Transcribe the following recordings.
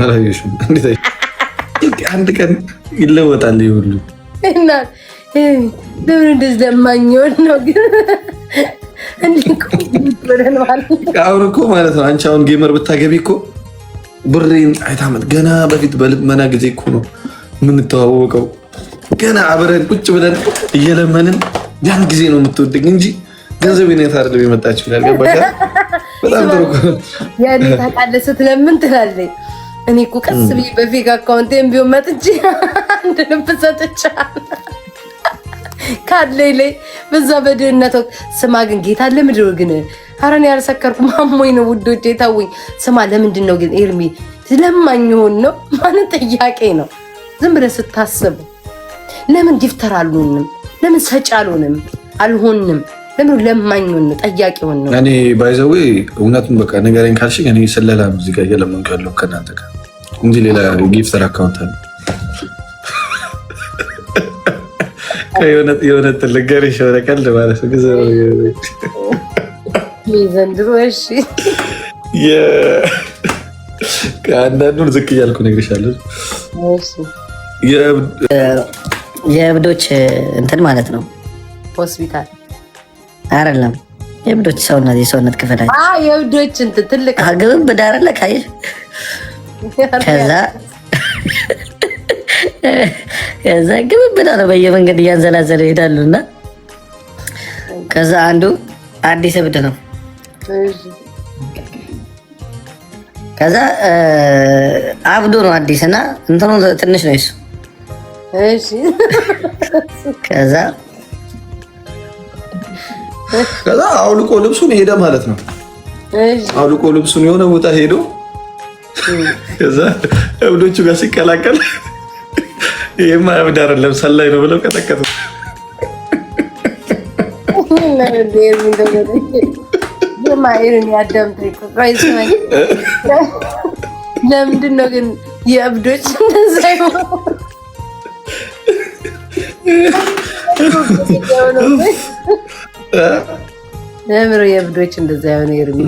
አላየሽም? አንድ ቀን ይለወጣል ይሁሉ እና ለምን እንደዚህ ለማኝውን ነው ግን አሁን እኮ ማለት ነው። አንቺ አሁን ጌመር ብታገቢ እኮ ብሬን አይታመት ገና በፊት በልመና ጊዜ እኮ ነው የምንተዋወቀው። ገና አብረን ቁጭ ብለን እየለመንን ያን ጊዜ ነው የምትወደኝ እንጂ ገንዘብ ይነት አይደለም የመጣችው። ያልገባሽ በጣም ጥሩ ያኔ ታውቃለህ ስትለምን ትላለኝ። እኔ እኮ ቀስ ብዬ በፌክ አካውንቴም ቢሆን መጥቼ አንድ ልብ ሰጥቻለሁ ካለኝ ላይ በዛ በድህነት ወቅት። ስማ ግን ጌታ ለምንድን ነው ግን? ኧረ እኔ ያልሰከርኩም አሞኝ ነው ውዶቼ ተውኝ። ስማ ለምንድን ነው ግን ኤርሚ ለማኝ ሆን ነው ማለት ጥያቄ ነው። ዝም ብለህ ስታስብ ለምን ጊፍተር አልሆንም? ለምን ሰጪ አልሆንም? ለምን ለማኝ ሆን ነው? ጠያቂ ሆን ነው። እኔ ባይዘዌ እውነቱን በቃ ንገረኝ ካልሽኝ እኔ ስለላ ነው እዚህ ጋር እየለመንኩ ያለው ከእናንተ ጋር እንጂ ሌላ ጊፍተር አካውንት አለ የሆነ ትልቅ ገርሽ የሆነ ቀልድ ማለት ነው። ዘንድሮ እሺ ከአንዳንዱን ዝቅ እያልኩ እነግርሻለሁ። የእብዶች እንትን ማለት ነው። ሆስፒታል አይደለም የእብዶች ሰውነት የሰውነት ክፍል የእብዶች እንትን ትልቅ ግብብ ዳረለ ካየሽ ከዛ ግብብ ነው በየመንገድ እያንዘላዘለ ይሄዳሉ እና ከዛ አንዱ አዲስ እብድ ነው። ከዛ አብዶ ነው አዲስ እና እንትኑ ትንሽ ነው እሱ። ከዛ አውልቆ ልብሱን ሄደ ማለት ነው። አውልቆ ልብሱን የሆነ ቦታ ሄዶ ከዛ እብዶቹ ጋር ሲቀላቀል ይሄማ እብድ አይደለም ሰላይ ነው ብለው ቀጠቀጡ። ለምንድን ነው ግን የእብዶች እንደዛ ለምሮ የእብዶች እንደዛ የሆነ ይርሚ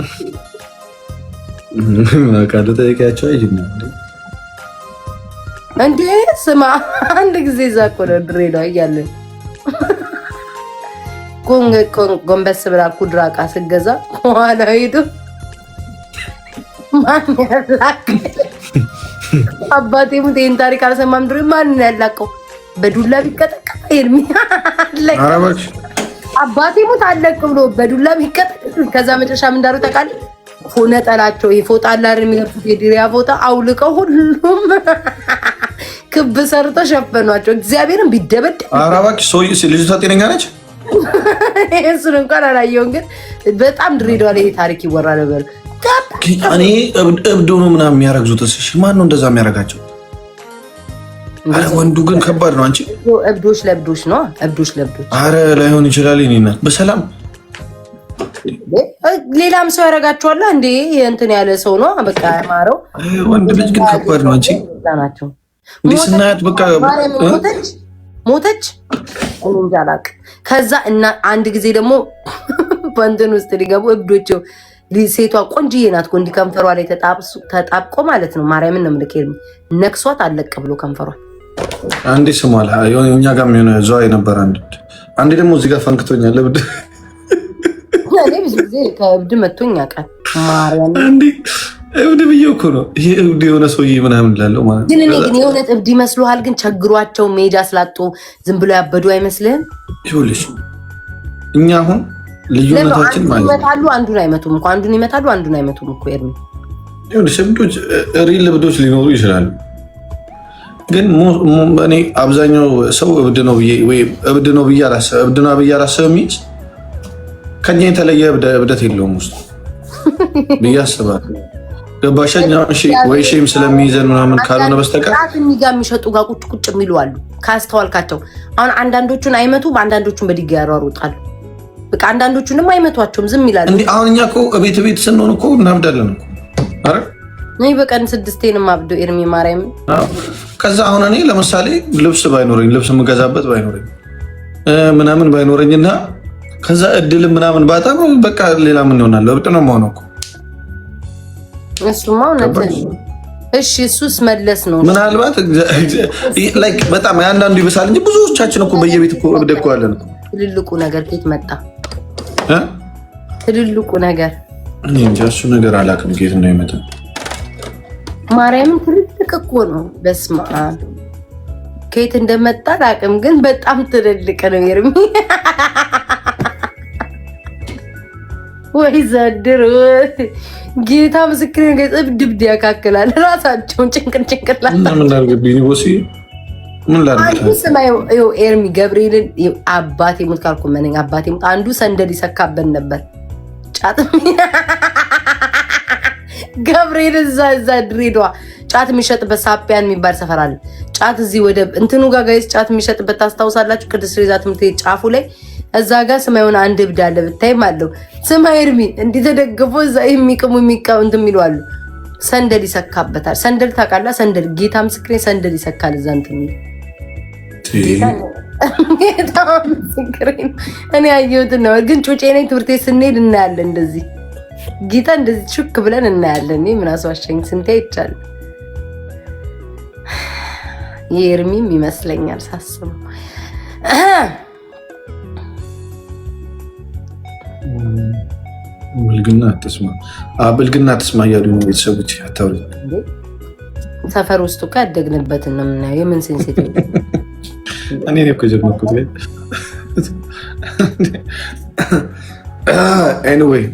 ካለ ጠይቂያቸው አይጅና እንዴ ስማ አንድ ጊዜ እዛ እኮ ነው ድሬዳዋ እያለን ጎንበስ ብላ ኩድራ ዕቃ ስገዛ ኋላ ሄዱ ማን ያላቀ አባቴ ሙት ይህን ታሪክ አልሰማም። ድሮ ማን ያላቀው በዱላ ቢቀጠቀጥ ኤርሚ አለቀ። አባቴ ሙት አለቅ ብሎ በዱላ ቢቀጠቀጥ ከዛ መጨረሻ ምን እንዳሉ ታውቃለህ? ነጠላቸው ፎጣ አላር የሚለብሱት የዲሪያ ፎጣ አውልቀው ሁሉም ክብ ሰርተው ሸፈኗቸው። እግዚአብሔርን ቢደበድ ኧረ እባክሽ ልጅቷ ጤነኛ ነች? እሱን እንኳን አላየሁም፣ ግን በጣም ድሬዳዋ ላይ ታሪክ ይወራ ነበር። እኔ እብድ ሆኖ ምናምን የሚያረግዙት እሺ፣ ማን ነው እንደዛ የሚያረጋቸው? ወንዱ ግን ከባድ ነው። አንቺ እብዶች ለእብዶች ነው። እብዶች ለእብዶች ኧረ ላይሆን ይችላል። እኔ እናት በሰላም ሌላም ሰው ያረጋቸዋል እንዴ? እንትን ያለ ሰው ነው በቃ ያማረው። ወንድ ልጅ ግን ከባድ ነው። አንቺ ናቸው እንዴ ስናያት በቃ ሞተች እንጃ አላውቅም። ከዛ እና አንድ ጊዜ ደግሞ በእንትን ውስጥ ሊገቡ እብዶች ሴቷ ቆንጅዬ ናት እኮ እንዲህ ከንፈሯ ላይ ተጣብቆ ማለት ነው። ማርያምን ነው ምልክ ነክሷት አለቅ ብሎ ከንፈሯ አንዴ ስሟል። እኛ ጋር የሆነ ዘዋ የነበረ አንዴ ደግሞ እዚህ ጋር ፈንክቶኛል እብድ። እኔ ብዙ ጊዜ ከእብድ መቶኝ ያውቃል። ማርያም አንዴ እብድ ብዬ እኮ ነው ይሄ እብድ የሆነ ሰውዬ ምናምን ላለው ማለት ግን እኔ ግን የሆነ እብድ ይመስሉሃል? ግን ቸግሯቸው ሜዳ ስላጡ ዝም ብሎ ያበዱ አይመስልህም? ይኸውልሽ እኛ አሁን ልዩነታችን ማለት ነው ይመታሉ፣ አንዱን አይመቱም እኮ አንዱን ይመታሉ፣ አንዱን አይመቱም እኮ ኤርሚ። ይኸውልሽ እብዶች ሪል እብዶች ሊኖሩ ይችላሉ፣ ግን እኔ አብዛኛው ሰው እብድ ነው ብዬ አላስብም። ከኛ የተለየ እብደት የለውም ውስጡ ብዬ አስባለሁ። ገባሸኛ ወይ ሼም ስለሚይዘን ምናምን ካልሆነ በስተቀር እኒጋ የሚሸጡ ጋር ቁጭ የሚሉ አሉ ካስተዋልካቸው። አሁን አንዳንዶቹን አይመቱም፣ አንዳንዶቹን በድንጋይ ያሯሩጣሉ። በቃ አንዳንዶቹንም አይመቷቸውም፣ ዝም ይላሉ። እንዴ አሁን እኛ እኮ ቤት ስንሆን እኮ እናብዳለን እኮ። አረ እኔ በቀን 6 አብዶ ኤርሚ ማርያም። ከዛ አሁን እኔ ለምሳሌ ልብስ የምገዛበት ባይኖረኝ ምናምን ባይኖረኝና ከዛ እድል ምናምን ባጣ በቃ ሌላ ምን ይሆናል? እብድ ነው የምሆነው እኮ እሱማ እውነት እሺ እሱስ መለስ ነው ምናልባት ላይክ በጣም ያንዳንዱ ይብሳል እንጂ ብዙዎቻችን እኮ በየቤት እኮ እብድ እኮ አለን እኮ ትልልቁ ነገር ከየት መጣ ትልልቁ ነገር እኔ እንጃ እሱ ነገር አላውቅም ከየት ነው የመጣው ማርያምን ትልልቅ እኮ ነው በስመ አብ ከየት እንደመጣ አላውቅም ግን በጣም ትልልቅ ነው ኤርሚ ወይ ዘድር ጌታ ምስክር ነው ድብድ ያካክላል ራሳቸውን ጭንቅላት ምን ላድርግብኝ ቦሲ ምን ላድርግ ስማዩ ኤርሚ ገብርኤልን አባቴ ሙት ካልኩ ማንኛ አባቴ ሙት አንዱ ሰንደል ይሰካበን ነበር ጫት ገብርኤል እዛ ድሬዳዋ ጫት የሚሸጥበት ሳፒያን የሚባል ሰፈር አለ ጫት እዚህ ወደ እንትኑ ጋር ጋይስ ጫት የሚሸጥበት ታስታውሳላችሁ ቅድስት ሬዛ ትምህርት ቤት ጫፉ ላይ እዛ ጋር ስማዩን አንድ እብድ አለ ብታይ ማለት ስማይ ኤርሚ እንዲህ ተደግፎ እዛ የሚቅሙ እንትን የሚሉ አሉ ሰንደል ይሰካበታል ሰንደል ታውቃለህ ሰንደል ጌታ ምስክሬ ሰንደል ይሰካል እዛ እንትን ጌታ ምስክሬ እኔ አየሁት ነው ግን ጩጬ ነኝ ትምህርት ቤት ስንሄድ እናያለን እንደዚህ ጌታ እንደዚህ ሹክ ብለን እናያለን እኔ ምን አስዋሸኝ ስንቴ ይቻላል የኤርሚም ይመስለኛል ሳስበው ብልግና አትስማ እያሉ ነው ቤተሰቦች አታውሪ ሰፈር ውስጥ እኮ ያደግንበትን ነው የምናየው የምን ሴንሴት እኔ እኮ ጀመርኩት ኤኒዌይ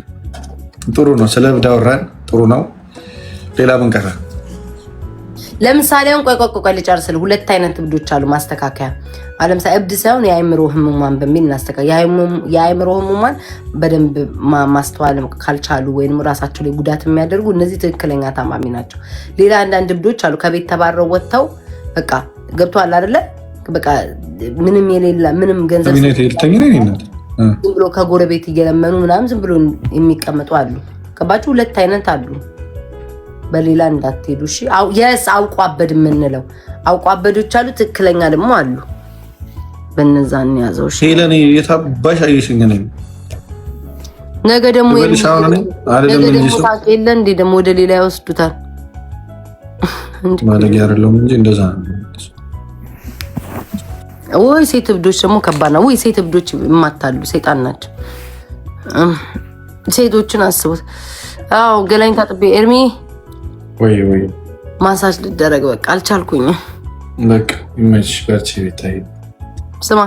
ጥሩ ነው ስለ እብድ አወራን ጥሩ ነው ሌላ ምን ቀረ ለምሳሌ አሁን ቆይ ልጨርስልህ ሁለት አይነት እብዶች አሉ ማስተካከያ ለምሳሌ እብድ ሳይሆን የአእምሮ ህሙማን በሚል እናስተካከል የአእምሮ ህሙማን በደንብ ማስተዋል ካልቻሉ ወይንም ራሳቸው ላይ ጉዳት የሚያደርጉ እነዚህ ትክክለኛ ታማሚ ናቸው ሌላ አንዳንድ እብዶች አሉ ከቤት ተባረው ወጥተው በቃ ገብቷል አይደለ በቃ ምንም የሌላ ምንም ገንዘብ ዝም ብሎ ከጎረቤት እየለመኑ ምናምን ዝም ብሎ የሚቀመጡ አሉ ከባችሁ ሁለት አይነት አሉ በሌላ እንዳትሄዱ እሺ የስ አውቆ አበድ የምንለው አውቆ አበዶች አሉ ትክክለኛ ደግሞ አሉ በነዛን ያዘው እሺ ሄለን የታባሽ አይሽኝ ነኝ ነገ ደግሞ የለ እንዴ ደግሞ ወደ ሌላ ይወስዱታል ማለግ ያረለው እንጂ እንደዛ ወይ ሴት እብዶች ደግሞ ከባድ ነው ወይ ሴት እብዶች ይማታሉ ሰይጣን ናቸው ሴቶችን አስቡት አው ገላኝ ታጥቤ ኤርሚ ወይ ማሳጅ ልደረግ በቃ አልቻልኩኝ በቃ ኢሜጅ በርቺ ቤታይ ስማ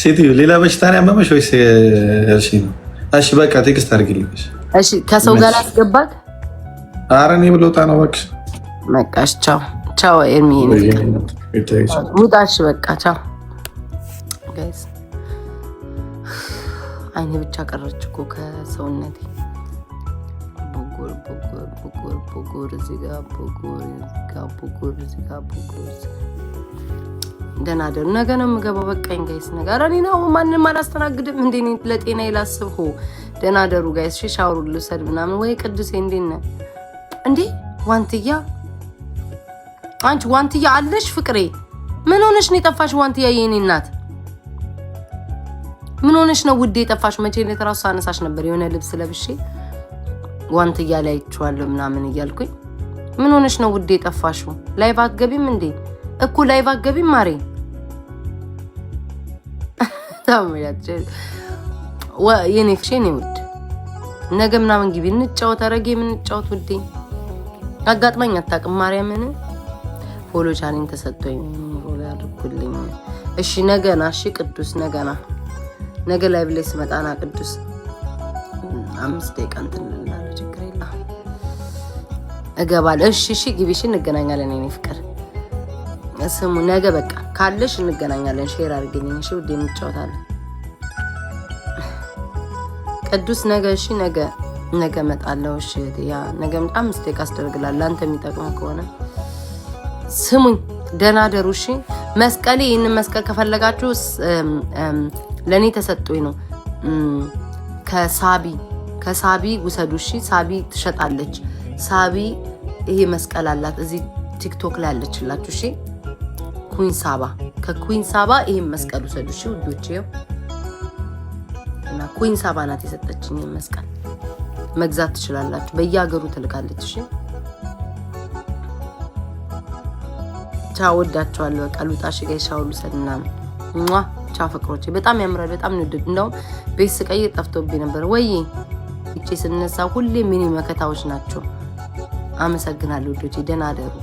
ሴትዮ ሌላ በሽታ ነው ያመመሽ ወይስ እሺ ነው እሺ በቃ ቴክስት አድርጊልኝ እሺ ከሰው ጋር አስገባት ኧረ እኔ ብሎታ ነው እባክሽ በቃ ቻው ኤርሚ ሙጣሽ በቃ ቻው ጋይስ አይኔ ብቻ ቀረች እኮ ከሰውነቴ ቡጉር እዚህ ጋር ደህና ደሩ ነገ ነው የምገባው በቃኝ ጋይስ ነገር እኔ ነው ማንንም አላስተናግድም እንዴ እኔ ለጤና ይላስብሁ ደህና ደሩ ጋይስ ሻወር ልውሰድ ምናምን ወይ ቅዱሴ እንዴት ነህ እንዴ ዋንትያ አንቺ ዋንትያ አለሽ ፍቅሬ ምን ሆነሽ ነው የጠፋሽ ዋንትያ የኔ እናት ምን ሆነሽ ነው ውዴ የጠፋሽ መቼ ለተራሱ አነሳሽ ነበር የሆነ ልብስ ለብሼ ዋንትያ ላይ እችዋለሁ ምናምን እያልኩኝ ምን ሆነሽ ነው ውዴ የጠፋሽ ላይቭ አትገቢም እንዴ እኮ ላይቭ አትገቢም ማሬ ታምያች የኔ ፍሽኔ ውድ ነገ ምናምን ግቢ እንጫወት አረጌ ምን እንጫወት ውዴ አጋጥመኝ አታውቅም ማርያምን ፎሎ ቻሌንጅ ተሰጥቶኝ ፎሎ አድርጉልኝ እሺ ነገና እሺ ቅዱስ ነገና ነገ ላይ ብለሽ ስመጣና ቅዱስ 5 ደቂቃ እንትን ልናለው ችግር የለም እገባለሁ እሺ ግቢሽ እንገናኛለን የኔ ፍቅር ስሙ ነገ በቃ ካለሽ እንገናኛለን ሼር አድርገኝ እሺ ውዴ እንጫወታለን ቅዱስ ነገ እሺ ነገ መጣለው እሺ ያ ነገ 5 ደቂቃ አስደርግላለሁ አንተ የሚጠቅመው ከሆነ ስሙኝ ደህና ደሩ እሺ መስቀሌ ይሄን መስቀል ከፈለጋችሁ ለኔ ተሰጥቶኝ ነው ከሳቢ ውሰዱ እሺ ሳቢ ትሸጣለች ሳቢ ይሄ መስቀል አላት እዚህ ቲክቶክ ላይ አለችላችሁ እሺ ኩዊን ሳባ ከኩዊን ሳባ ይሄ መስቀል ውሰዱ እሺ ውዶቼ እና ኩዊን ሳባ ናት የሰጠችኝ መስቀል። መግዛት ትችላላችሁ፣ በየሀገሩ ትልካለች። እሺ ቻው፣ ወዳችኋለሁ። በቃ ልውጣ። እሺ ጋር ሻውሉ ሰድናም ቻው ፍቅሮቼ። በጣም ያምራል፣ በጣም ነው ድድ። እንደውም ቤት ስቀይር ጠፍቶብኝ ነበር ወይ እቺ ስነሳ ሁሌ ሚኒ መከታዎች ናቸው። አመሰግናለሁ ውዶቼ፣ ደህና አደሩ።